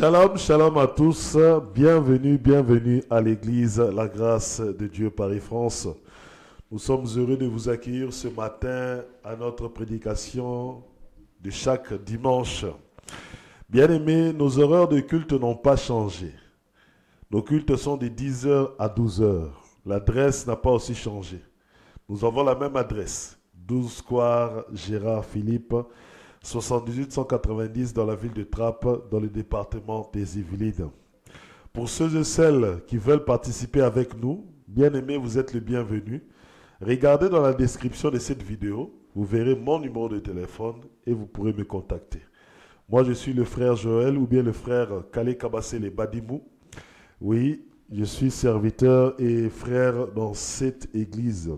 Shalom, shalom à tous. Bienvenue, bienvenue à l'église La Grâce de Dieu Paris-France. Nous sommes heureux de vous accueillir ce matin à notre prédication de chaque dimanche. Bien-aimés, nos horaires de culte n'ont pas changé. Nos cultes sont de 10h à 12h. L'adresse n'a pas aussi changé. Nous avons la même adresse. 12 Square Gérard Philippe, 78 190 dans la ville de Trappes, dans le département des Yvelines. Pour ceux et celles qui veulent participer avec nous, bien-aimés, vous êtes les bienvenus. Regardez dans la description de cette vidéo, vous verrez mon numéro de téléphone et vous pourrez me contacter. Moi, je suis le frère Joël ou bien le frère Kale Kabassele Badimou. Oui, je suis serviteur et frère dans cette église.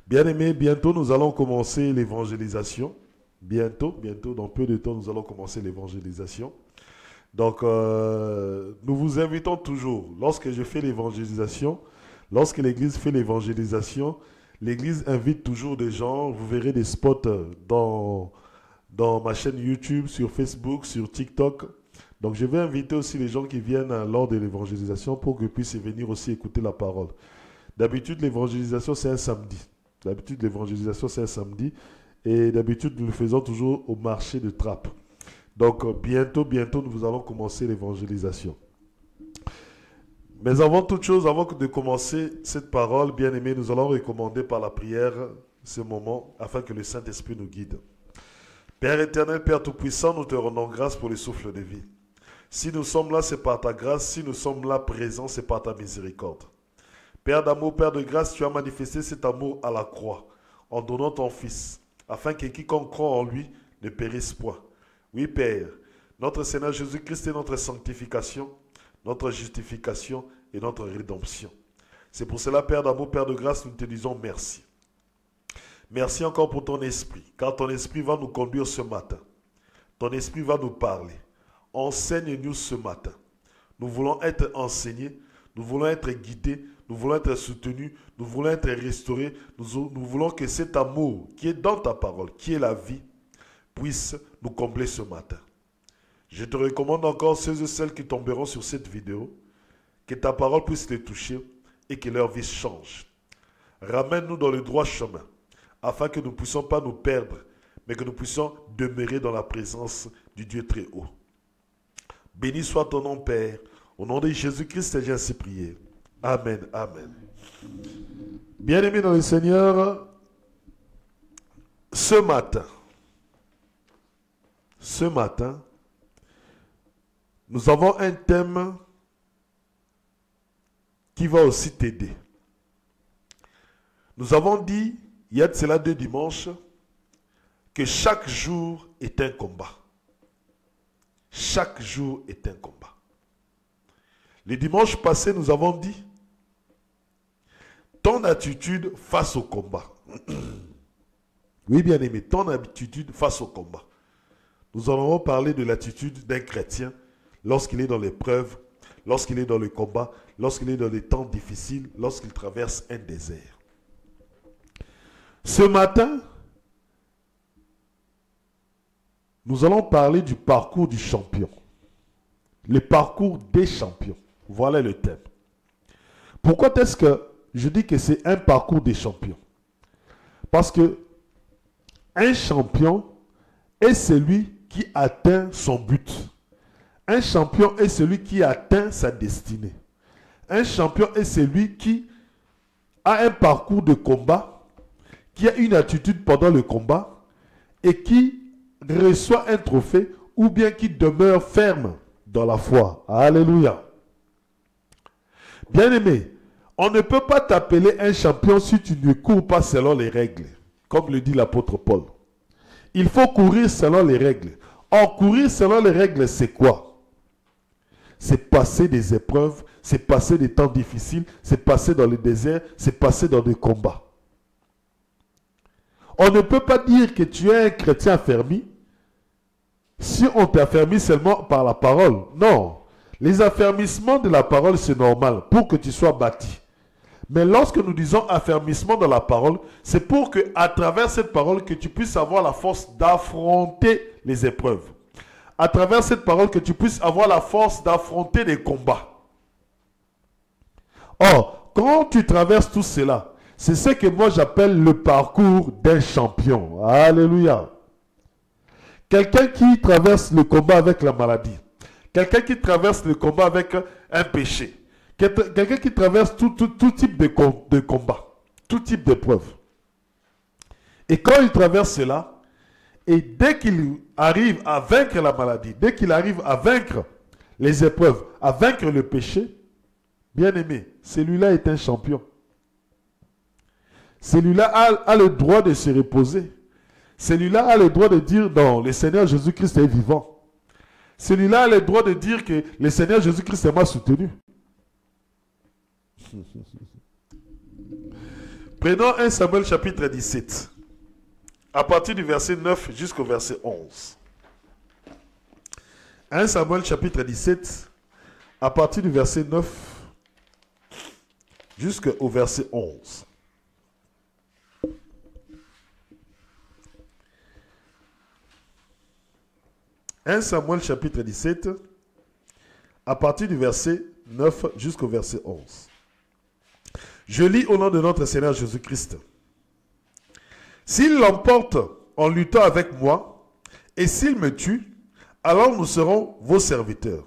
Bien-aimés, bientôt nous allons commencer l'évangélisation. Bientôt, dans peu de temps, nous allons commencer l'évangélisation. Donc, nous vous invitons toujours, lorsque je fais l'évangélisation, lorsque l'église fait l'évangélisation, l'église invite toujours des gens. Vous verrez des spots dans ma chaîne YouTube, sur Facebook, sur TikTok. Donc, je vais inviter aussi les gens qui viennent lors de l'évangélisation pour qu'ils puissent venir aussi écouter la parole. D'habitude, l'évangélisation, c'est un samedi. Et d'habitude, nous le faisons toujours au marché de Trappes. Donc, bientôt, nous allons commencer l'évangélisation. Mais avant toute chose, avant de commencer cette parole, bien-aimés, nous allons recommander par la prière ce moment afin que le Saint-Esprit nous guide. Père éternel, Père Tout-Puissant, nous te rendons grâce pour le souffle de vie. Si nous sommes là, c'est par ta grâce. Si nous sommes là présents, c'est par ta miséricorde. Père d'amour, Père de grâce, tu as manifesté cet amour à la croix en donnant ton Fils, afin que quiconque croit en lui ne périsse point. Oui, Père, notre Seigneur Jésus-Christ est notre sanctification, notre justification et notre rédemption. C'est pour cela, Père d'amour, Père de grâce, nous te disons merci. Merci encore pour ton esprit, car ton esprit va nous conduire ce matin. Ton esprit va nous parler. Enseigne-nous ce matin. Nous voulons être enseignés, nous voulons être guidés, nous voulons être soutenus, nous voulons être restaurés. Nous voulons que cet amour qui est dans ta parole, qui est la vie, puisse nous combler ce matin. Je te recommande encore ceux et celles qui tomberont sur cette vidéo, que ta parole puisse les toucher et que leur vie change. Ramène-nous dans le droit chemin, afin que nous ne puissions pas nous perdre, mais que nous puissions demeurer dans la présence du Dieu très haut. Béni soit ton nom, Père. Au nom de Jésus-Christ, j'ai ainsi prié. Amen, amen. Bien-aimés dans le Seigneur, ce matin, nous avons un thème qui va aussi t'aider. Nous avons dit, il y a de cela 2 dimanches, que chaque jour est un combat. Chaque jour est un combat. Le dimanche passé, nous avons dit ton attitude face au combat. Oui, bien aimé, ton attitude face au combat. Nous en avons parlé de l'attitude d'un chrétien lorsqu'il est dans l'épreuve, lorsqu'il est dans le combat, lorsqu'il est dans les temps difficiles, lorsqu'il traverse un désert. Ce matin, nous allons parler du parcours du champion. Le parcours des champions. Voilà le thème. Pourquoi est-ce que je dis que c'est un parcours des champions? Parce que un champion est celui qui atteint son but. Un champion est celui qui atteint sa destinée. Un champion est celui qui a un parcours de combat, qui a une attitude pendant le combat et qui reçoit un trophée ou bien qui demeure ferme dans la foi. Alléluia. Bien-aimé, on ne peut pas t'appeler un champion si tu ne cours pas selon les règles, comme le dit l'apôtre Paul. Il faut courir selon les règles. Or, courir selon les règles, c'est quoi? C'est passer des épreuves, c'est passer des temps difficiles, c'est passer dans le désert, c'est passer dans des combats. On ne peut pas dire que tu es un chrétien affermi si on t'affermit seulement par la parole. Non. Les affermissements de la parole, c'est normal pour que tu sois bâti. Mais lorsque nous disons affermissement de la parole, c'est pour que, à travers cette parole, que tu puisses avoir la force d'affronter les épreuves. à travers cette parole, que tu puisses avoir la force d'affronter des combats. Or, quand tu traverses tout cela, c'est ce que moi j'appelle le parcours d'un champion. Alléluia. Quelqu'un qui traverse le combat avec la maladie. Quelqu'un qui traverse le combat avec un péché. Quelqu'un qui traverse tout type de combat. Tout type d'épreuve. Et quand il traverse cela, et dès qu'il arrive à vaincre la maladie, dès qu'il arrive à vaincre les épreuves, à vaincre le péché, bien aimé, celui-là est un champion. Celui-là a le droit de se reposer. Celui-là a le droit de dire non, le Seigneur Jésus-Christ est vivant. Celui-là a le droit de dire que le Seigneur Jésus-Christ m'a soutenu. Prenons 1 Samuel chapitre 17. À partir du verset 9 jusqu'au verset 11. 1 Samuel chapitre 17, à partir du verset 9 jusqu'au verset 11. « 1 Samuel chapitre 17, à partir du verset 9 jusqu'au verset 11. Je lis au nom de notre Seigneur Jésus-Christ. S'il l'emporte en luttant avec moi, et s'il me tue, alors nous serons vos serviteurs.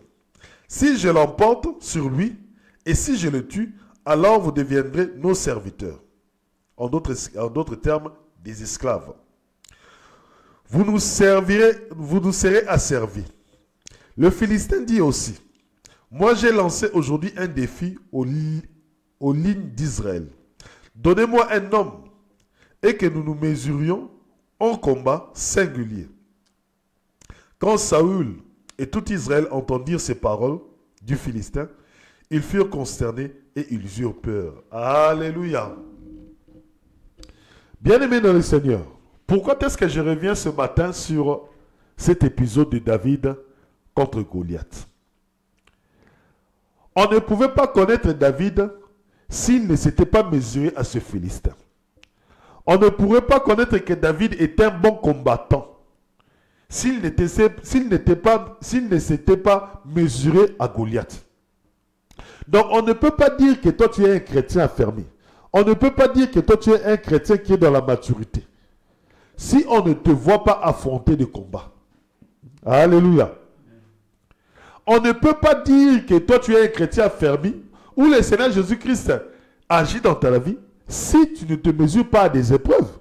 Si je l'emporte sur lui, et si je le tue, alors vous deviendrez nos serviteurs. En d'autres termes, des esclaves. Vous nous serez asservis. Le Philistin dit aussi, moi j'ai lancé aujourd'hui un défi aux lignes d'Israël. Donnez-moi un homme et que nous nous mesurions en combat singulier. Quand Saül et tout Israël entendirent ces paroles du Philistin, ils furent consternés et ils eurent peur. Alléluia. Bien-aimés dans le Seigneur, pourquoi est-ce que je reviens ce matin sur cet épisode de David contre Goliath? On ne pouvait pas connaître David s'il ne s'était pas mesuré à ce Philistin. On ne pourrait pas connaître que David est un bon combattant s'il ne s'était pas mesuré à Goliath. Donc on ne peut pas dire que toi tu es un chrétien affermi. On ne peut pas dire que toi tu es un chrétien qui est dans la maturité. Si on ne te voit pas affronter des combats. Alléluia. On ne peut pas dire que toi tu es un chrétien affermi où le Seigneur Jésus-Christ agit dans ta vie si tu ne te mesures pas à des épreuves.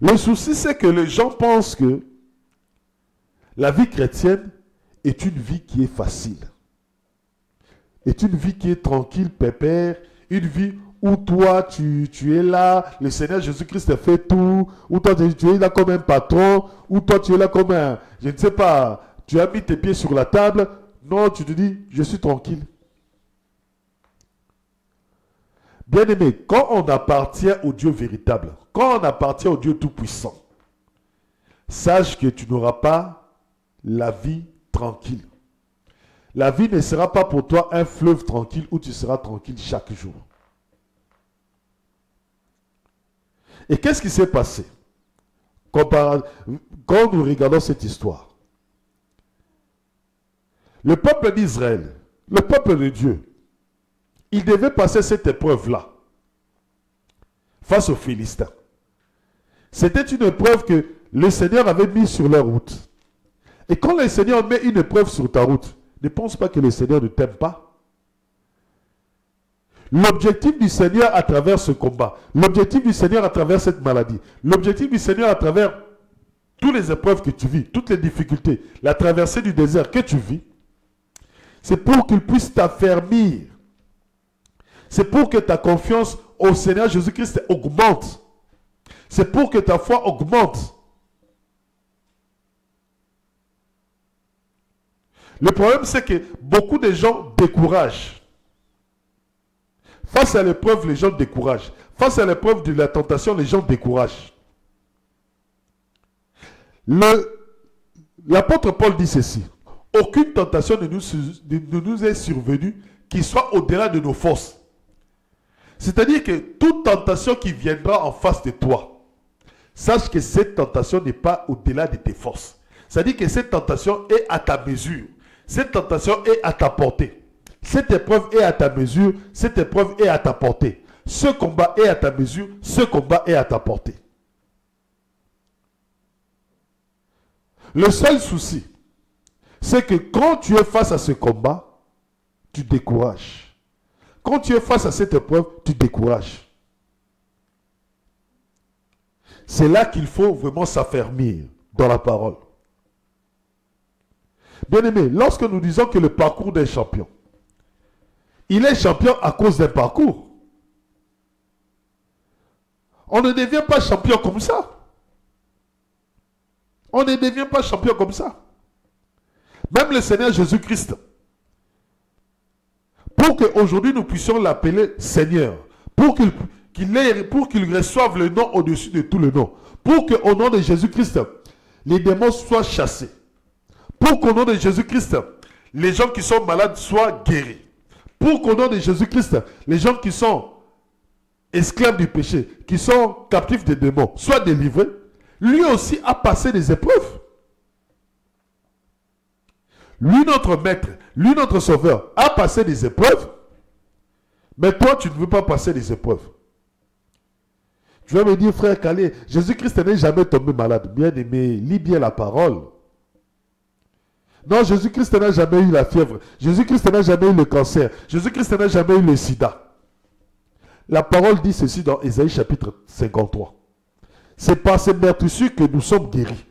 Le souci, c'est que les gens pensent que la vie chrétienne est une vie qui est facile. Est une vie qui est tranquille, pépère, une vie où toi, tu es là, le Seigneur Jésus-Christ fait tout, où toi, tu es là comme un patron, où toi, tu es là comme un, je ne sais pas, tu as mis tes pieds sur la table. Non, tu te dis, je suis tranquille. Bien-aimé, quand on appartient au Dieu véritable, quand on appartient au Dieu tout-puissant, sache que tu n'auras pas la vie tranquille. La vie ne sera pas pour toi un fleuve tranquille où tu seras tranquille chaque jour. Et qu'est-ce qui s'est passé quand nous regardons cette histoire? Le peuple d'Israël, le peuple de Dieu, il devait passer cette épreuve-là face aux Philistins. C'était une épreuve que le Seigneur avait mise sur leur route. Et quand le Seigneur met une épreuve sur ta route, ne pense pas que le Seigneur ne t'aime pas. L'objectif du Seigneur à travers ce combat, l'objectif du Seigneur à travers cette maladie, l'objectif du Seigneur à travers toutes les épreuves que tu vis, toutes les difficultés, la traversée du désert que tu vis, c'est pour qu'il puisse t'affermir. C'est pour que ta confiance au Seigneur Jésus-Christ augmente. C'est pour que ta foi augmente. Le problème, c'est que beaucoup de gens découragent. Face à l'épreuve, les gens découragent. Face à l'épreuve de la tentation, les gens découragent. L'apôtre Paul dit ceci. Aucune tentation ne nous est survenue qui soit au-delà de nos forces. C'est-à-dire que toute tentation qui viendra en face de toi, sache que cette tentation n'est pas au-delà de tes forces. C'est-à-dire que cette tentation est à ta mesure. Cette tentation est à ta portée. Cette épreuve est à ta mesure. Cette épreuve est à ta portée. Ce combat est à ta mesure. Ce combat est à ta portée. Le seul souci, c'est que quand tu es face à ce combat, tu décourages. Quand tu es face à cette épreuve, tu décourages. C'est là qu'il faut vraiment s'affermir dans la parole. Bien-aimé, lorsque nous disons que le parcours d'un champion, il est champion à cause d'un parcours. On ne devient pas champion comme ça. On ne devient pas champion comme ça. Même le Seigneur Jésus-Christ, pour qu'aujourd'hui nous puissions l'appeler Seigneur, pour qu'il reçoive le nom au-dessus de tout le nom, pour qu'au nom de Jésus-Christ, les démons soient chassés, pour qu'au nom de Jésus-Christ, les gens qui sont malades soient guéris, pour qu'au nom de Jésus-Christ, les gens qui sont esclaves du péché, qui sont captifs des démons, soient délivrés. Lui aussi a passé des épreuves. Lui, notre maître, lui, notre sauveur, a passé des épreuves. Mais toi, tu ne veux pas passer des épreuves. Tu vas me dire, frère Calais, Jésus-Christ n'est jamais tombé malade. Bien aimé, lis bien la parole. Non, Jésus-Christ n'a jamais eu la fièvre. Jésus-Christ n'a jamais eu le cancer. Jésus-Christ n'a jamais eu le sida. La parole dit ceci dans Ésaïe chapitre 53. C'est par ces meurtrissures que nous sommes guéris.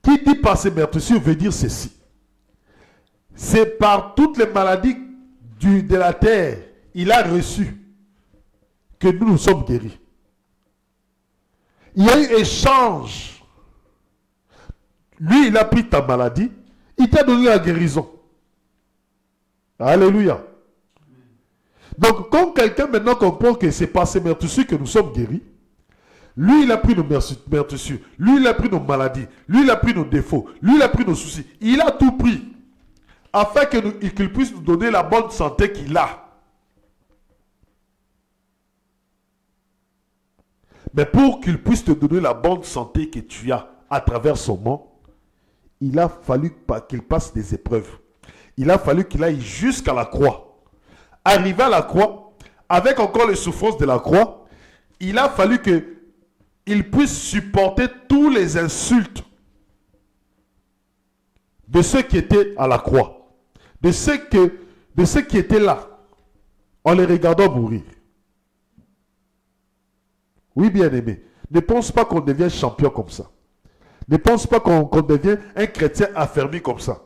Qui dit par ces meurtrissures veut dire ceci. C'est par toutes les maladies de la terre, il a reçu que nous sommes guéris. Il y a eu échange. Lui, il a pris ta maladie, il t'a donné la guérison. Alléluia. Donc, quand quelqu'un maintenant comprend que c'est par ces meurtrissures que nous sommes guéris, lui, il a pris nos meurtrissures, lui, il a pris nos maladies, lui, il a pris nos défauts, lui, il a pris nos soucis. Il a tout pris afin qu'il puisse nous donner la bonne santé qu'il a. Mais pour qu'il puisse te donner la bonne santé que tu as à travers son nom, il a fallu qu'il passe des épreuves. Il a fallu qu'il aille jusqu'à la croix. Arrivé à la croix, avec encore les souffrances de la croix, il a fallu qu'il puisse supporter tous les insultes de ceux qui étaient à la croix, de ceux qui étaient là, en les regardant mourir. Oui, bien-aimé, ne pense pas qu'on devient champion comme ça. Ne pense pas qu'on devient un chrétien affermi comme ça.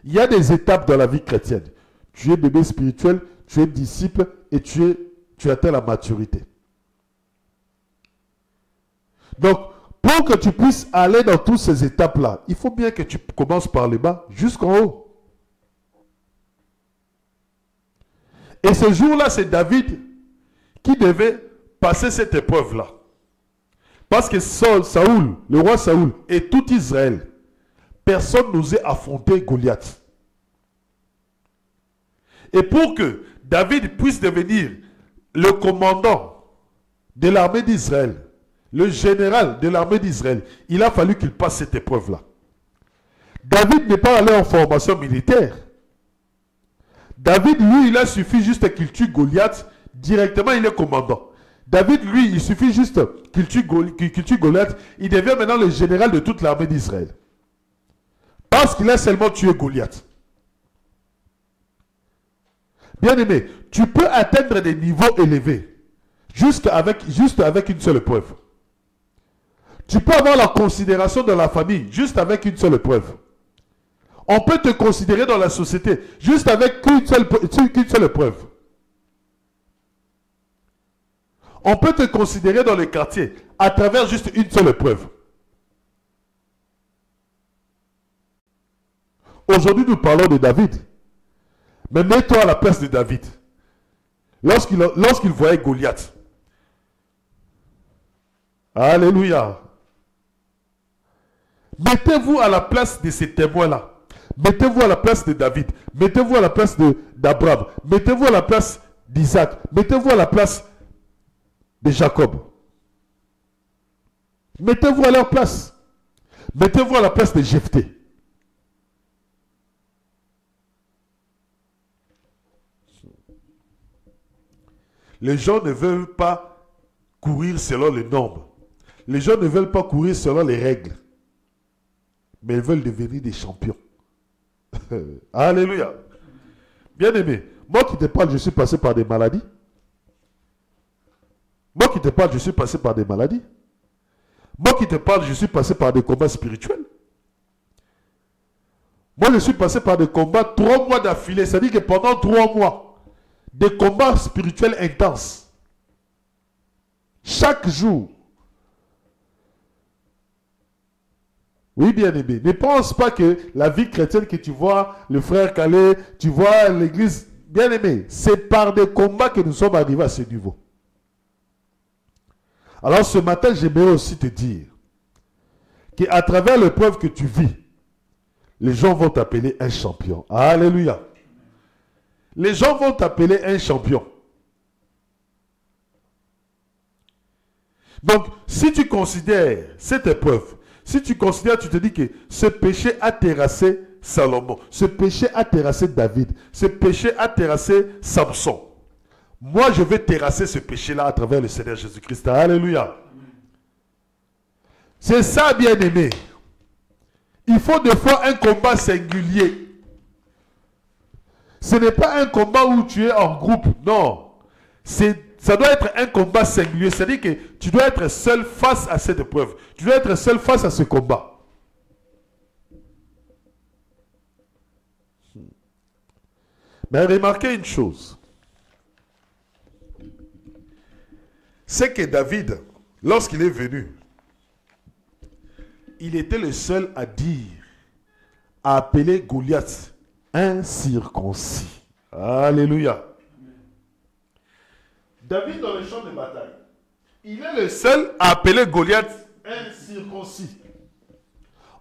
Il y a des étapes dans la vie chrétienne. Tu es bébé spirituel, tu es disciple et tu atteins la maturité. Donc, pour que tu puisses aller dans toutes ces étapes-là, il faut bien que tu commences par le bas jusqu'en haut. Et ce jour-là, c'est David qui devait passer cette épreuve-là. Parce que Saoul, le roi Saoul et tout Israël, personne n'osait affronter Goliath. Et pour que David puisse devenir le commandant de l'armée d'Israël, le général de l'armée d'Israël, il a fallu qu'il passe cette épreuve-là. David n'est pas allé en formation militaire. David, lui, il a suffi juste qu'il tue Goliath, directement il est commandant. David, lui, il suffit juste qu'il tue Goliath, il devient maintenant le général de toute l'armée d'Israël. Parce qu'il a seulement tué Goliath. Bien-aimé, tu peux atteindre des niveaux élevés juste avec une seule épreuve. Tu peux avoir la considération de la famille juste avec une seule épreuve. On peut te considérer dans la société juste avec une seule épreuve. On peut te considérer dans le quartier à travers juste une seule épreuve. Aujourd'hui, nous parlons de David. Mais mets-toi à la place de David. Lorsqu'il voyait Goliath. Alléluia. Mettez-vous à la place de ces témoins-là. Mettez-vous à la place de David. Mettez-vous à la place d'Abraham. Mettez-vous à la place d'Isaac. Mettez-vous à la place de Jacob. Mettez-vous à leur place. Mettez-vous à la place de Jephthé. Les gens ne veulent pas courir selon les normes. Les gens ne veulent pas courir selon les règles. Mais ils veulent devenir des champions. Alléluia. Bien-aimé, moi qui te parle, je suis passé par des maladies. Moi qui te parle, je suis passé par des maladies. Moi qui te parle, je suis passé par des combats spirituels. Moi, je suis passé par des combats 3 mois d'affilée. C'est-à-dire que pendant 3 mois, des combats spirituels intenses. Chaque jour. Oui, bien-aimé. Ne pense pas que la vie chrétienne que tu vois, le frère Calais, tu vois l'église, bien-aimé, c'est par des combats que nous sommes arrivés à ce niveau. Alors ce matin, j'aimerais aussi te dire qu'à travers l'épreuve que tu vis, les gens vont t'appeler un champion. Alléluia. Les gens vont t'appeler un champion. Donc, si tu considères cette épreuve, si tu considères, tu te dis que ce péché a terrassé Salomon, ce péché a terrassé David, ce péché a terrassé Samson. Moi, je vais terrasser ce péché-là à travers le Seigneur Jésus-Christ. Alléluia. C'est ça, bien-aimé. Il faut des fois un combat singulier. Ce n'est pas un combat où tu es en groupe. Non. Ça doit être un combat singulier. C'est-à-dire que tu dois être seul face à cette épreuve. Tu dois être seul face à ce combat. Mais remarquez une chose. C'est que David, lorsqu'il est venu, il était le seul à dire, à appeler Goliath incirconcis. Alléluia. David dans le champ de bataille, il est le seul à appeler Goliath incirconcis.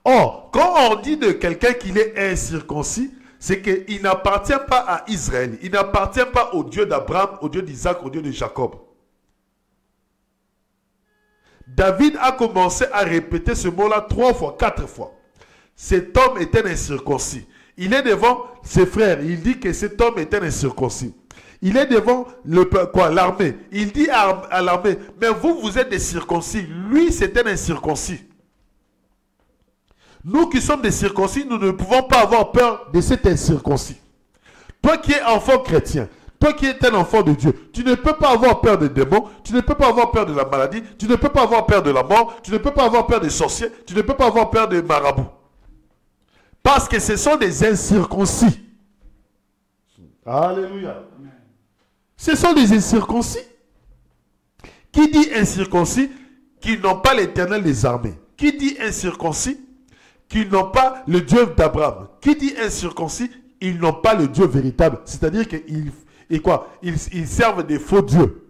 Or, quand on dit de quelqu'un qu'il est incirconcis, c'est qu'il n'appartient pas à Israël. Il n'appartient pas au Dieu d'Abraham, au Dieu d'Isaac, au Dieu de Jacob. David a commencé à répéter ce mot-là 3 fois, 4 fois. Cet homme était incirconcis. Il est devant ses frères. Il dit que cet homme était incirconcis. Il est devant l'armée. Il dit à l'armée, mais vous, vous êtes des circoncis. Lui, c'était un incirconcis. Nous qui sommes des circoncis, nous ne pouvons pas avoir peur de cet incirconcis. Toi qui es enfant chrétien, toi qui es un enfant de Dieu, tu ne peux pas avoir peur des démons, tu ne peux pas avoir peur de la maladie, tu ne peux pas avoir peur de la mort, tu ne peux pas avoir peur des sorciers, tu ne peux pas avoir peur des marabouts. Parce que ce sont des incirconcis. Alléluia. Ce sont des incirconcis. Qui dit incirconcis? Qui n'ont pas l'Éternel des armées. Qui dit incirconcis? Qui n'ont pas le Dieu d'Abraham. Qui dit incirconcis? Ils n'ont pas le Dieu véritable. C'est-à-dire qu'ils ils servent des faux dieux.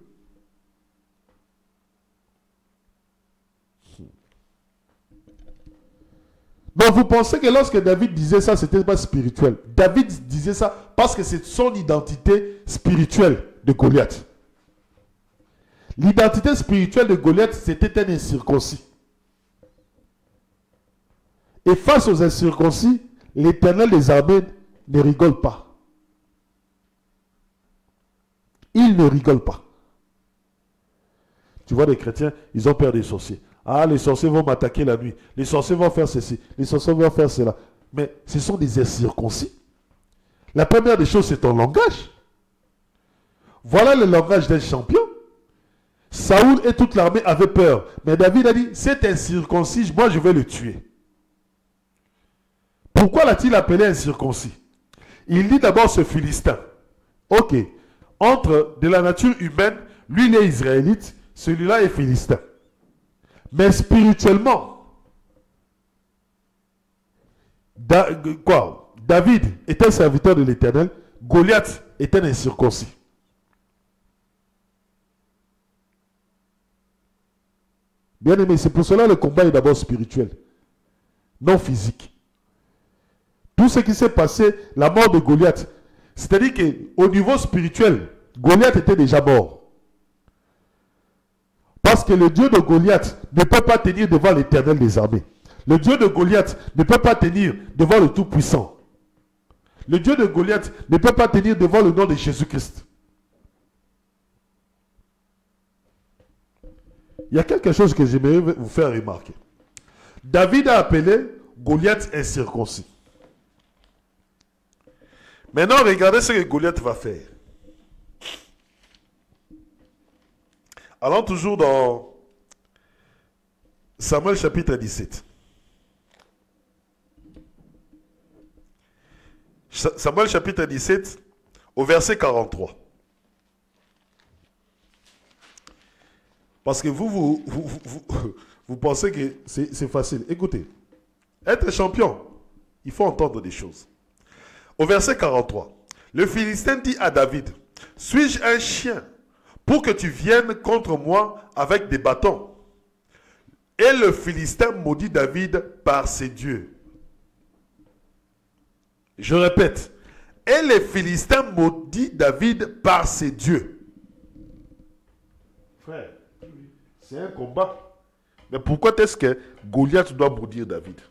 Donc vous pensez que lorsque David disait ça, ce n'était pas spirituel. David disait ça parce que c'est son identité spirituelle de Goliath. L'identité spirituelle de Goliath, c'était un incirconcis. Et face aux incirconcis, l'Éternel des armées ne rigole pas. Il ne rigole pas. Tu vois, les chrétiens, ils ont peur des sorciers. Ah, les sorciers vont m'attaquer la nuit. Les sorciers vont faire ceci. Les sorciers vont faire cela. Mais ce sont des incirconcis. La première des choses, c'est ton langage. Voilà le langage d'un champion. Saoul et toute l'armée avaient peur. Mais David a dit, c'est incirconcis, moi je vais le tuer. Pourquoi l'a-t-il appelé incirconcis? Il dit d'abord ce Philistin. Ok. Entre de la nature humaine, lui il est israélite, celui-là est philistin. Mais spirituellement, David est un serviteur de l'Éternel, Goliath est un incirconcis. Bien aimé, c'est pour cela que le combat est d'abord spirituel, non physique. Tout ce qui s'est passé, la mort de Goliath, c'est-à-dire qu'au niveau spirituel, Goliath était déjà mort. Parce que le Dieu de Goliath ne peut pas tenir devant l'Éternel des armées. Le Dieu de Goliath ne peut pas tenir devant le Tout-Puissant. Le Dieu de Goliath ne peut pas tenir devant le nom de Jésus-Christ. Il y a quelque chose que j'aimerais vous faire remarquer. David a appelé Goliath incirconcis. Maintenant, regardez ce que Goliath va faire. Allons toujours dans Samuel chapitre 17. Samuel chapitre 17 au verset 43. Parce que vous pensez que c'est facile. Écoutez, être champion, il faut entendre des choses. Au verset 43, le Philistin dit à David, « Suis-je un chien pour que tu viennes contre moi avec des bâtons ?» Et le Philistin maudit David par ses dieux. Je répète, et les Philistins maudit David par ses dieux. Frère, c'est un combat. Mais pourquoi est-ce que Goliath doit maudire David?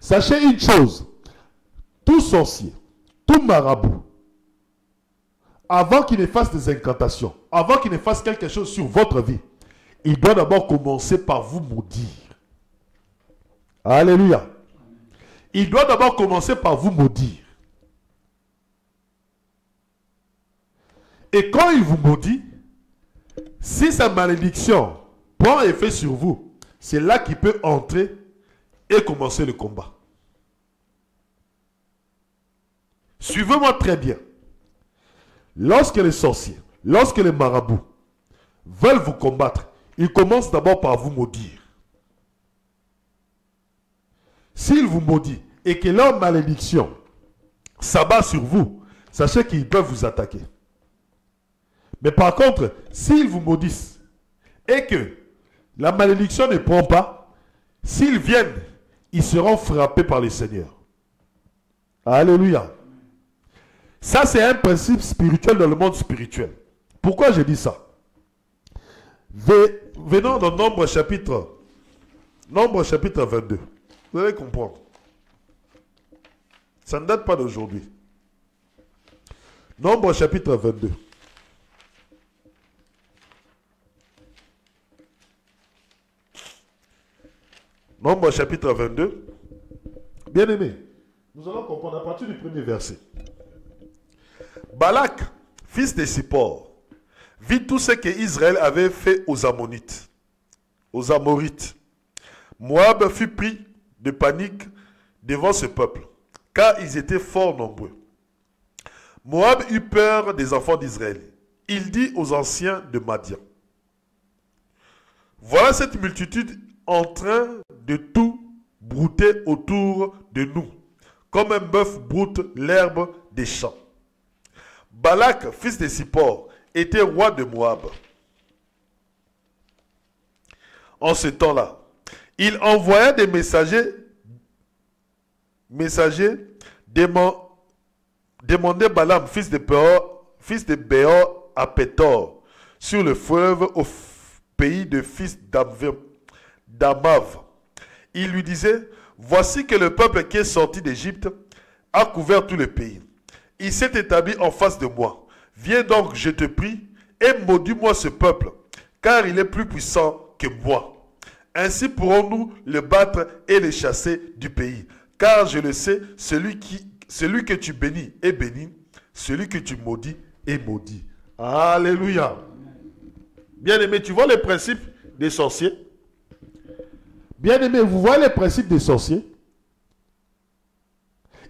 Sachez une chose, tout sorcier, tout marabout, avant qu'il ne fasse des incantations, avant qu'il ne fasse quelque chose sur votre vie, il doit d'abord commencer par vous maudire. Alléluia. Il doit d'abord commencer par vous maudire. Et quand il vous maudit, si sa malédiction prend effet sur vous, c'est là qu'il peut entrer et commencer le combat. Suivez-moi très bien. Lorsque les sorciers, lorsque les marabouts veulent vous combattre, ils commencent d'abord par vous maudire. S'ils vous maudissent et que leur malédiction s'abat sur vous, sachez qu'ils peuvent vous attaquer. Mais par contre, s'ils vous maudissent et que la malédiction ne prend pas, s'ils viennent, ils seront frappés par le Seigneur. Alléluia. Ça, c'est un principe spirituel dans le monde spirituel. Pourquoi je dis ça? Venons dans Nombre chapitre 22. Vous allez comprendre. Ça ne date pas d'aujourd'hui. Nombre chapitre 22. Nombre chapitre 22. Bien aimé, nous allons comprendre à partir du premier verset. Balak, fils de Sippor, vit tout ce que Israël avait fait aux Ammonites, aux Amorites. Moab fut pris de panique devant ce peuple, car ils étaient fort nombreux. Moab eut peur des enfants d'Israël. Il dit aux anciens de Madian, « Voilà cette multitude en train de tout brouter autour de nous, comme un bœuf broute l'herbe des champs. » Balak, fils de Sippor, était roi de Moab. En ce temps-là, il envoya des messagers demander Balaam, fils de Béor, à Pétor, sur le fleuve au pays de fils d'Amav. Il lui disait, voici que le peuple qui est sorti d'Égypte a couvert tout le pays. Il s'est établi en face de moi. Viens donc, je te prie, et maudis-moi ce peuple, car il est plus puissant que moi. Ainsi pourrons-nous le battre et le chasser du pays. Car je le sais, celui que tu bénis est béni, celui que tu maudis est maudit. Alléluia. Bien-aimé, tu vois les principes des sorciers? Bien-aimé, vous voyez les principes des sorciers?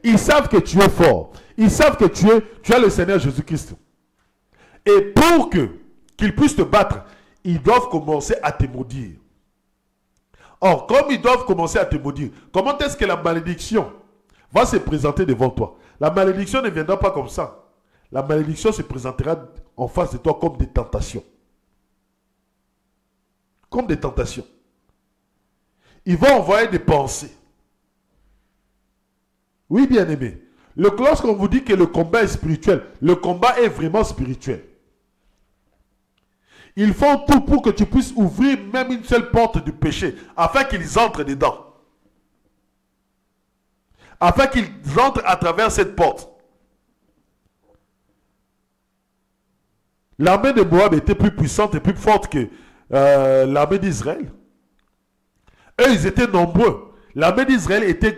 Ils savent que tu es fort. Ils savent que tu as le Seigneur Jésus-Christ. Et pour qu'ils puissent te battre, ils doivent commencer à te maudire. Or, comme ils doivent commencer à te maudire, comment est-ce que la malédiction va se présenter devant toi? La malédiction ne viendra pas comme ça. La malédiction se présentera en face de toi comme des tentations. Comme des tentations. Ils vont envoyer des pensées. Oui, bien-aimé. Lorsqu'on vous dit que le combat est spirituel, le combat est vraiment spirituel. Ils font tout pour que tu puisses ouvrir même une seule porte du péché, afin qu'ils entrent dedans. Afin qu'ils entrent à travers cette porte. L'armée de Moab était plus puissante et plus forte que l'armée d'Israël. Eux, ils étaient nombreux. L'armée d'Israël était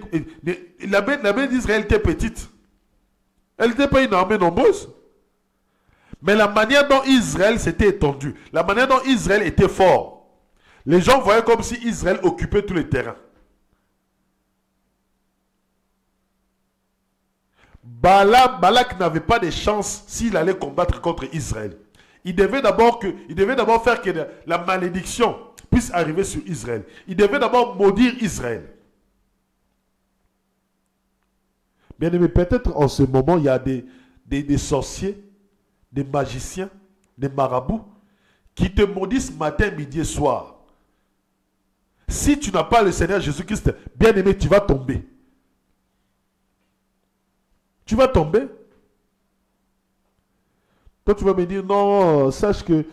petite. Elle n'était pas une armée nombreuse. Mais la manière dont Israël s'était étendu, la manière dont Israël était fort, les gens voyaient comme si Israël occupait tous les terrains. Balak n'avait pas de chance s'il allait combattre contre Israël. Il devait d'abord faire que la malédiction puisse arriver sur Israël. Il devait d'abord maudire Israël. Bien aimé, peut-être en ce moment, il y a des sorciers, des magiciens, des marabouts qui te maudissent matin, midi et soir. Si tu n'as pas le Seigneur Jésus-Christ, bien aimé, tu vas tomber. Tu vas tomber. Toi, tu vas me dire, non, sache que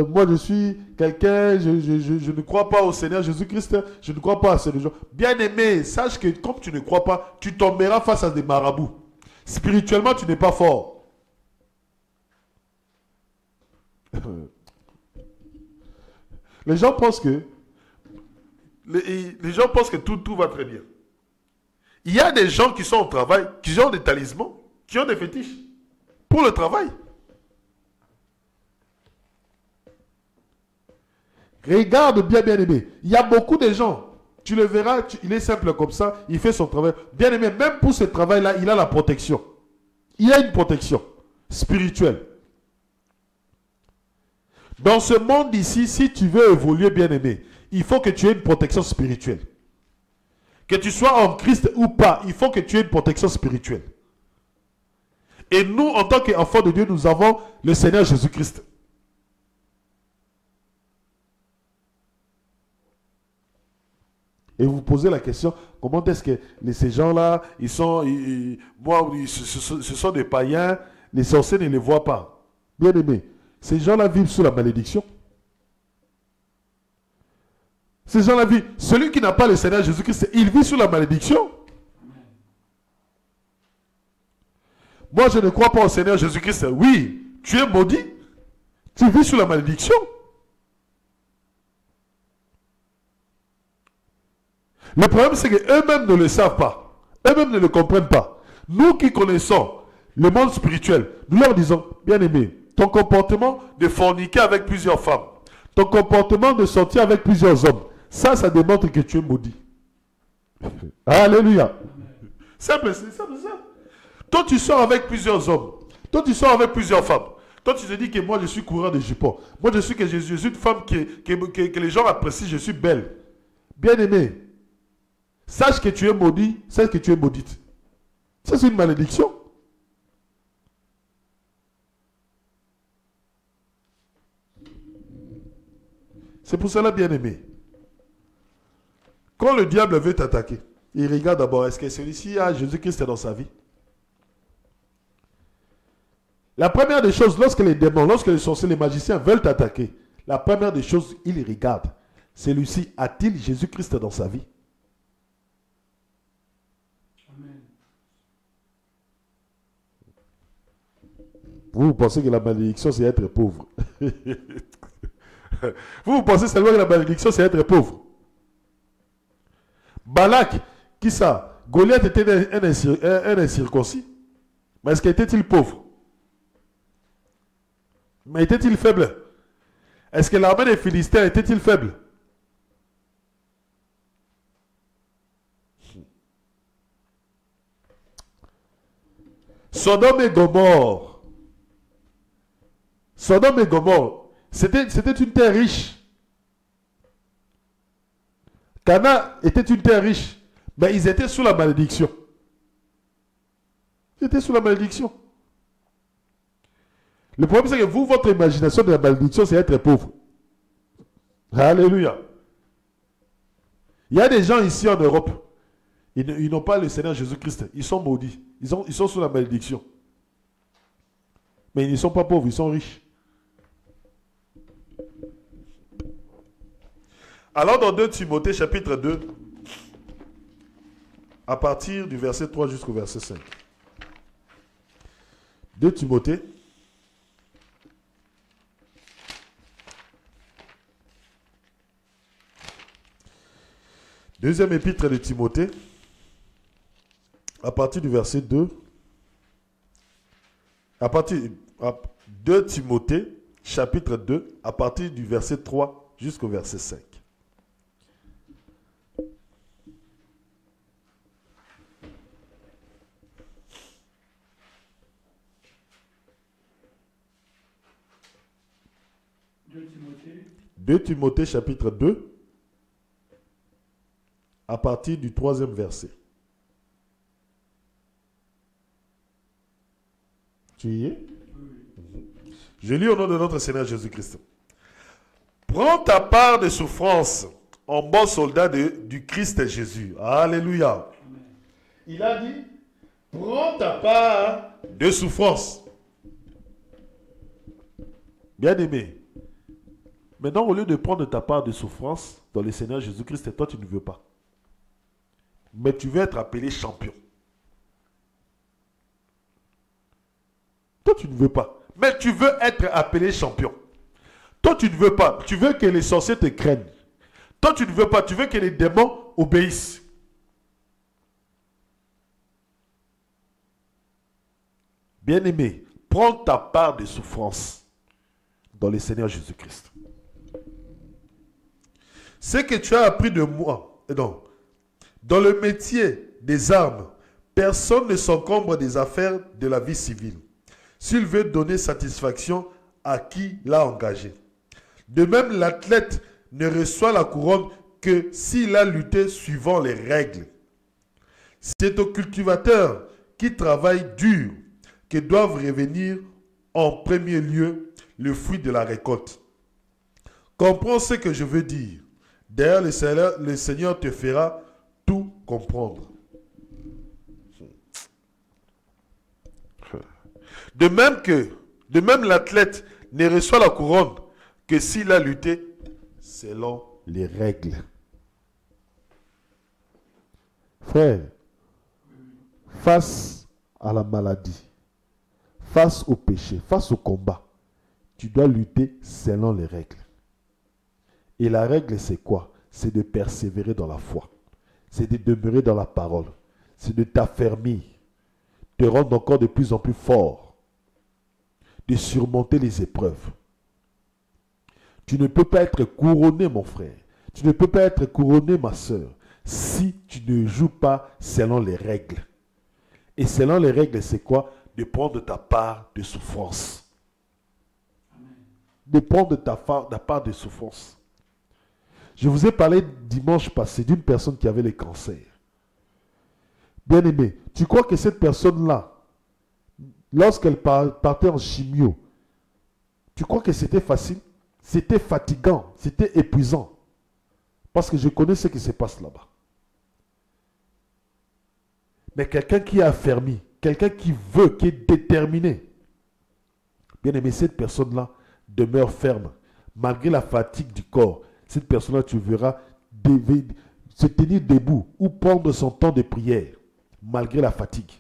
moi, je suis quelqu'un, je ne crois pas au Seigneur Jésus-Christ, je ne crois pas à ces gens. Bien-aimé, sache que comme tu ne crois pas, tu tomberas face à des marabouts. Spirituellement, tu n'es pas fort. Les gens pensent que tout va très bien. Il y a des gens qui sont au travail, qui ont des talismans, qui ont des fétiches pour le travail. Regarde bien, bien aimé. Il y a beaucoup de gens. Tu le verras, il est simple comme ça. Il fait son travail. Bien aimé, même pour ce travail-là, il a la protection. Il a une protection spirituelle. Dans ce monde ici, si tu veux évoluer, bien aimé, il faut que tu aies une protection spirituelle. Que tu sois en Christ ou pas, il faut que tu aies une protection spirituelle. Et nous, en tant qu'enfants de Dieu, nous avons le Seigneur Jésus-Christ. Et vous posez la question, comment est-ce que ces gens-là, ce sont des païens, les sorciers ne les voient pas. Bien aimé, ces gens-là vivent sous la malédiction. Ces gens-là vivent, celui qui n'a pas le Seigneur Jésus-Christ, il vit sous la malédiction. Moi, je ne crois pas au Seigneur Jésus-Christ. Oui, tu es maudit. Tu vis sous la malédiction. Le problème, c'est qu'eux-mêmes ne le savent pas. Eux-mêmes ne le comprennent pas. Nous qui connaissons le monde spirituel, nous leur disons, bien-aimé, ton comportement de forniquer avec plusieurs femmes, ton comportement de sortir avec plusieurs hommes, ça démontre que tu es maudit. Alléluia. Simple, c'est simple, c'est ça. Toi, tu sors avec plusieurs hommes. Toi, tu sors avec plusieurs femmes. Toi, tu te dis que moi, je suis coureur de jupons. Moi, je suis une femme que les gens apprécient, je suis belle. Bien-aimé, sache que tu es maudit, sache que tu es maudite. Ça, c'est une malédiction. C'est pour cela, bien-aimé. Quand le diable veut t'attaquer, il regarde d'abord, est-ce que celui-ci a Jésus-Christ dans sa vie? La première des choses, lorsque les démons, lorsque les sorciers, les magiciens veulent t'attaquer, la première des choses, ils regardent. Celui-ci a-t-il Jésus-Christ dans sa vie? Amen. Vous pensez que la malédiction, c'est être pauvre. Vous pensez seulement que la malédiction, c'est être pauvre. Balak, qui ça? Goliath était un incirconcis. Mais est-ce qu'il était-il pauvre? Mais était-il faible? Est-ce que l'armée des Philistins était-il faible? Sodome et Gomorrhe. Sodome et Gomorrhe, c'était une terre riche. Cana était une terre riche, mais ils étaient sous la malédiction. Ils étaient sous la malédiction. Le problème, c'est que vous, votre imagination de la malédiction, c'est être pauvre. Alléluia. Il y a des gens ici en Europe, ils n'ont pas le Seigneur Jésus-Christ. Ils sont maudits. Ils sont sous la malédiction. Mais ils ne sont pas pauvres, ils sont riches. Alors dans 2 Timothée chapitre 2, à partir du verset 3 jusqu'au verset 5. 2 Timothée. Deuxième épître de Timothée, à partir du verset 2, à partir 2 Timothée, chapitre 2, à partir du verset 3 jusqu'au verset 5. Timothée. 2 Timothée, chapitre 2, à partir du 3e verset. Tu y es? Oui. Je lis au nom de notre Seigneur Jésus-Christ. Prends ta part de souffrance en bon soldat du Christ Jésus. Alléluia. Amen. Il a dit, prends ta part de souffrance. Bien-aimé, maintenant au lieu de prendre ta part de souffrance dans le Seigneur Jésus-Christ, toi tu ne veux pas. Mais tu veux être appelé champion. Toi tu ne veux pas. Mais tu veux être appelé champion. Toi tu ne veux pas. Tu veux que les sorciers te craignent. Toi tu ne veux pas. Tu veux que les démons obéissent. Bien-aimé, prends ta part de souffrance dans le Seigneur Jésus-Christ. Ce que tu as appris de moi, non, dans le métier des armes, personne ne s'encombre des affaires de la vie civile, s'il veut donner satisfaction à qui l'a engagé. De même, l'athlète ne reçoit la couronne que s'il a lutté suivant les règles. C'est au cultivateur qui travaille dur que doivent revenir en premier lieu le fruit de la récolte. Comprends ce que je veux dire. D'ailleurs, le Seigneur te fera tout comprendre. De même l'athlète ne reçoit la couronne que s'il a lutté selon les règles. Frère, face à la maladie, face au péché, face au combat, tu dois lutter selon les règles. Et la règle, c'est quoi? C'est de persévérer dans la foi. C'est de demeurer dans la parole. C'est de t'affermir, de rendre encore de plus en plus fort, de surmonter les épreuves. Tu ne peux pas être couronné, mon frère. Tu ne peux pas être couronné, ma soeur, si tu ne joues pas selon les règles. Et selon les règles, c'est quoi? De prendre ta part de souffrance. Amen. De prendre ta part de souffrance. Je vous ai parlé dimanche passé d'une personne qui avait le cancer. Bien-aimé, tu crois que cette personne-là, lorsqu'elle partait en chimio, tu crois que c'était facile? C'était fatigant, c'était épuisant. Parce que je connais ce qui se passe là-bas. Mais quelqu'un qui est affermi, quelqu'un qui veut, qui est déterminé, bien-aimé, cette personne-là demeure ferme, malgré la fatigue du corps. Cette personne-là, tu verras se tenir debout ou prendre son temps de prière, malgré la fatigue.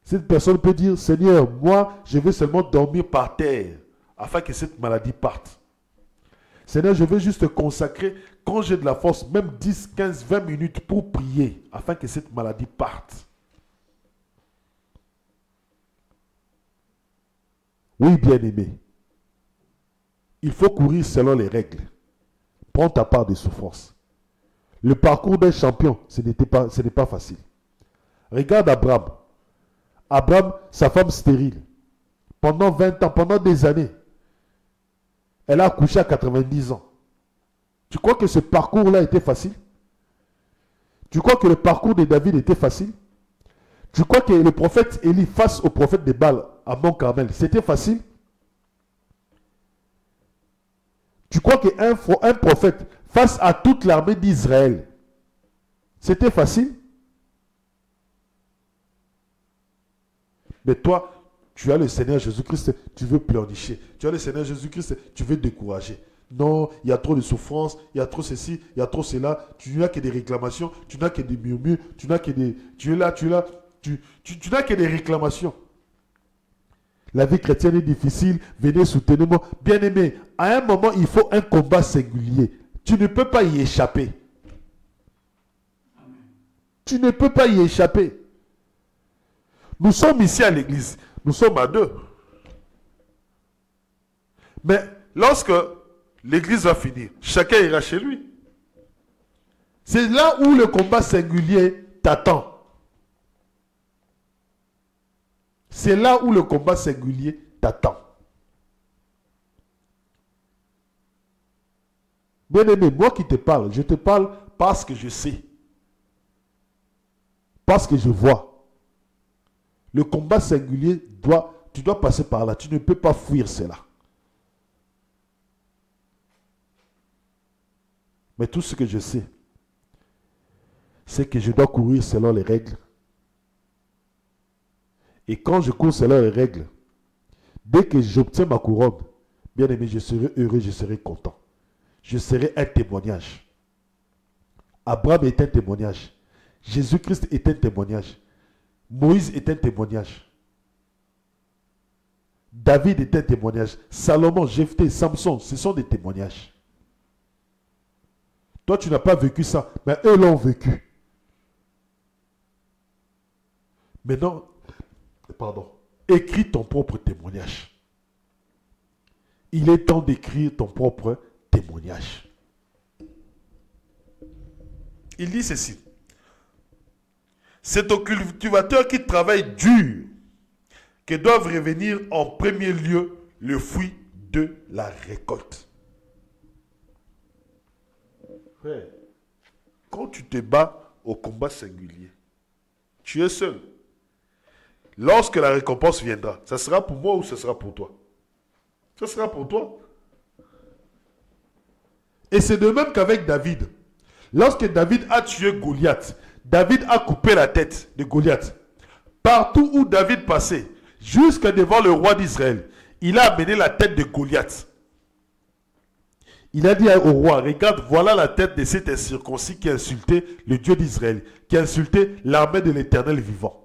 Cette personne peut dire, Seigneur, moi, je veux seulement dormir par terre, afin que cette maladie parte. Seigneur, je veux juste te consacrer, quand j'ai de la force, même 10, 15, 20 minutes pour prier, afin que cette maladie parte. Oui, bien-aimé. Il faut courir selon les règles. Prends ta part de souffrance. Le parcours d'un champion, ce n'est pas facile. Regarde Abraham. Abraham, sa femme stérile. Pendant 20 ans, pendant des années, elle a accouché à 90 ans. Tu crois que ce parcours-là était facile? Tu crois que le parcours de David était facile? Tu crois que le prophète Élie face au prophète de Baal à Mont Carmel, c'était facile? Tu crois qu'un prophète face à toute l'armée d'Israël, c'était facile? Mais toi, tu as le Seigneur Jésus-Christ, tu veux pleurnicher. Tu as le Seigneur Jésus-Christ, tu veux décourager. non, il y a trop de souffrance, il y a trop ceci, il y a trop cela. Tu n'as que des réclamations, tu n'as que des murmures, tu n'as que des... Tu es là, tu n'as que des réclamations. La vie chrétienne est difficile, venez soutenez-moi. Bien-aimé, à un moment, il faut un combat singulier. Tu ne peux pas y échapper. Tu ne peux pas y échapper. Nous sommes ici à l'église. Nous sommes à 2. Mais lorsque l'église va finir, chacun ira chez lui. C'est là où le combat singulier t'attend. C'est là où le combat singulier t'attend. Bien-aimé, moi qui te parle, je te parle parce que je sais. Parce que je vois. Le combat singulier, tu dois passer par là. Tu ne peux pas fuir cela. Mais tout ce que je sais, c'est que je dois courir selon les règles. Et quand je cours selon les règles, dès que j'obtiens ma couronne, bien aimé, je serai heureux, je serai content. Je serai un témoignage. Abraham est un témoignage. Jésus-Christ est un témoignage. Moïse est un témoignage. David est un témoignage. Salomon, Jephthé, Samson, ce sont des témoignages. Toi, tu n'as pas vécu ça, mais eux l'ont vécu. Maintenant, écris ton propre témoignage. Il est temps d'écrire ton propre témoignage. Il dit ceci. C'est aux cultivateurs qui travaillent dur que doivent revenir en premier lieu le fruit de la récolte. Frère, quand tu te bats au combat singulier, tu es seul. Lorsque la récompense viendra, ça sera pour moi ou ce sera pour toi? Ce sera pour toi. Et c'est de même qu'avec David. Lorsque David a tué Goliath, David a coupé la tête de Goliath. Partout où David passait, jusque devant le roi d'Israël, il a amené la tête de Goliath. Il a dit au roi, regarde, voilà la tête de cet incirconcis qui a insulté le Dieu d'Israël, qui a insulté l'armée de l'Éternel vivant.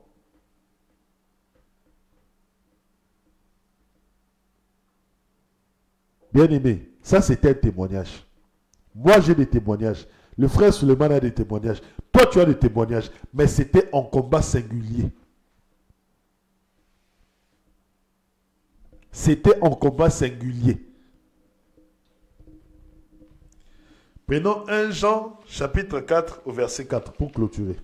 Bien-aimé, ça c'était un témoignage. Moi j'ai des témoignages. Le frère Suleiman a des témoignages. Toi tu as des témoignages. Mais c'était en combat singulier. C'était en combat singulier. Prenons 1 Jean chapitre 4 au verset 4 pour clôturer.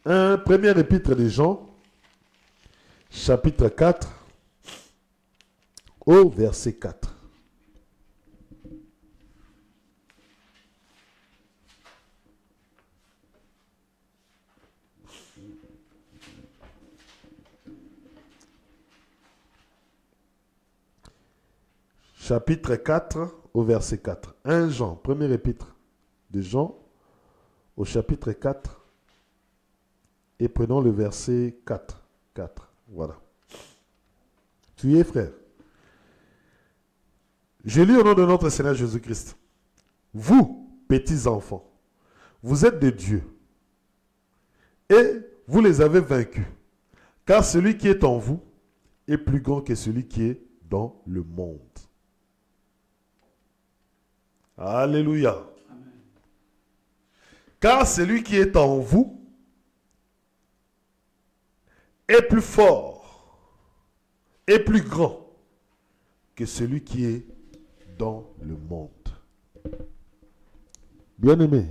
1er épître de Jean, chapitre 4, au verset 4. Chapitre 4, au verset 4. 1 Jean, premier épître de Jean, au chapitre 4. Et prenons le verset 4. 4. Voilà. Tu y es, frère. Je lis au nom de notre Seigneur Jésus-Christ. Vous, petits enfants, vous êtes de Dieu. Et vous les avez vaincus. Car celui qui est en vous est plus grand que celui qui est dans le monde. Alléluia. Amen. Car celui qui est en vous est plus fort et plus grand que celui qui est dans le monde. Bien-aimé,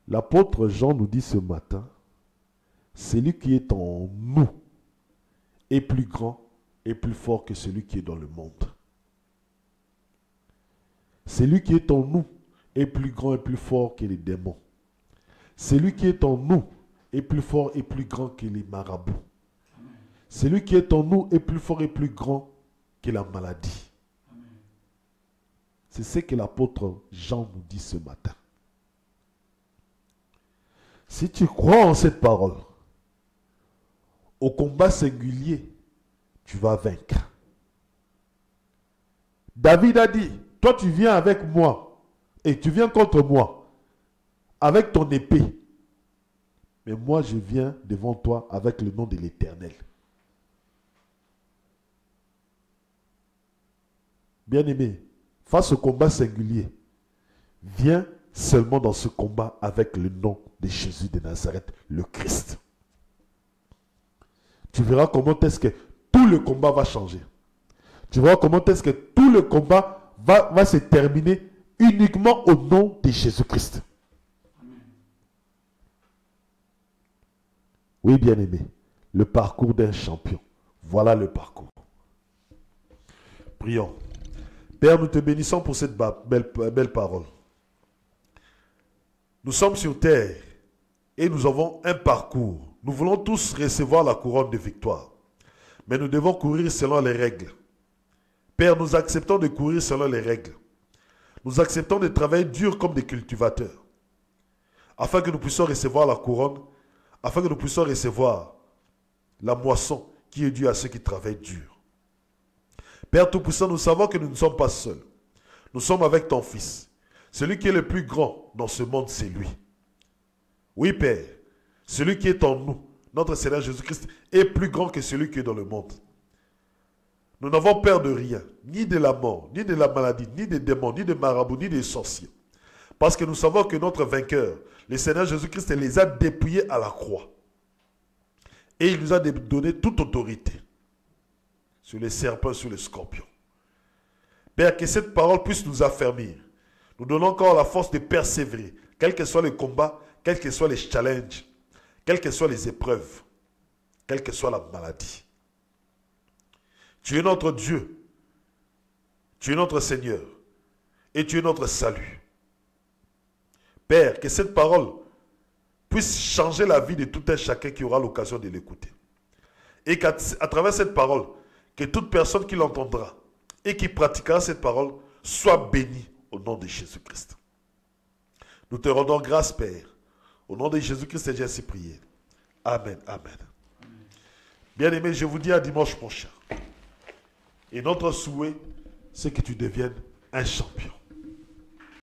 l'apôtre Jean nous dit ce matin, celui qui est en nous est plus grand et plus fort que celui qui est dans le monde. Celui qui est en nous est plus grand et plus fort que les démons. Celui qui est en nous est plus fort et plus grand que les marabouts. Celui qui est en nous est plus fort et plus grand que la maladie. C'est ce que l'apôtre Jean nous dit ce matin. Si tu crois en cette parole, au combat singulier, tu vas vaincre. David a dit, toi tu viens avec moi, et tu viens contre moi, avec ton épée. Mais moi je viens devant toi avec le nom de l'Éternel. Bien-aimé, face au combat singulier, viens seulement dans ce combat avec le nom de Jésus de Nazareth, le Christ. Tu verras comment est-ce que tout le combat va changer. Tu verras comment est-ce que tout le combat va se terminer uniquement au nom de Jésus-Christ. Oui, bien-aimé, le parcours d'un champion. Voilà le parcours. Prions. Père, nous te bénissons pour cette belle parole. Nous sommes sur terre et nous avons un parcours. Nous voulons tous recevoir la couronne de victoire. Mais nous devons courir selon les règles. Père, nous acceptons de courir selon les règles. Nous acceptons de travailler dur comme des cultivateurs. Afin que nous puissions recevoir la couronne, afin que nous puissions recevoir la moisson qui est due à ceux qui travaillent dur. Père Tout-Puissant, nous savons que nous ne sommes pas seuls. Nous sommes avec ton Fils. Celui qui est le plus grand dans ce monde, c'est lui. Oui, Père, celui qui est en nous, notre Seigneur Jésus-Christ, est plus grand que celui qui est dans le monde. Nous n'avons peur de rien, ni de la mort, ni de la maladie, ni des démons, ni des marabouts, ni des sorciers. Parce que nous savons que notre vainqueur, le Seigneur Jésus-Christ, les a dépouillés à la croix. Et il nous a donné toute autorité sur les serpents, sur les scorpions. Père, que cette parole puisse nous affermir. Nous donnons encore la force de persévérer, quels que soient les combats, quels que soient les challenges, quelles que soient les épreuves, quelle que soit la maladie. Tu es notre Dieu, tu es notre Seigneur et tu es notre salut. Père, que cette parole puisse changer la vie de tout un chacun qui aura l'occasion de l'écouter. Et qu'à travers cette parole, que toute personne qui l'entendra et qui pratiquera cette parole soit bénie au nom de Jésus-Christ. Nous te rendons grâce, Père. Au nom de Jésus-Christ, j'ai ainsi prié. Amen, amen. Bien-aimés, je vous dis à dimanche prochain. Et notre souhait, c'est que tu deviennes un champion.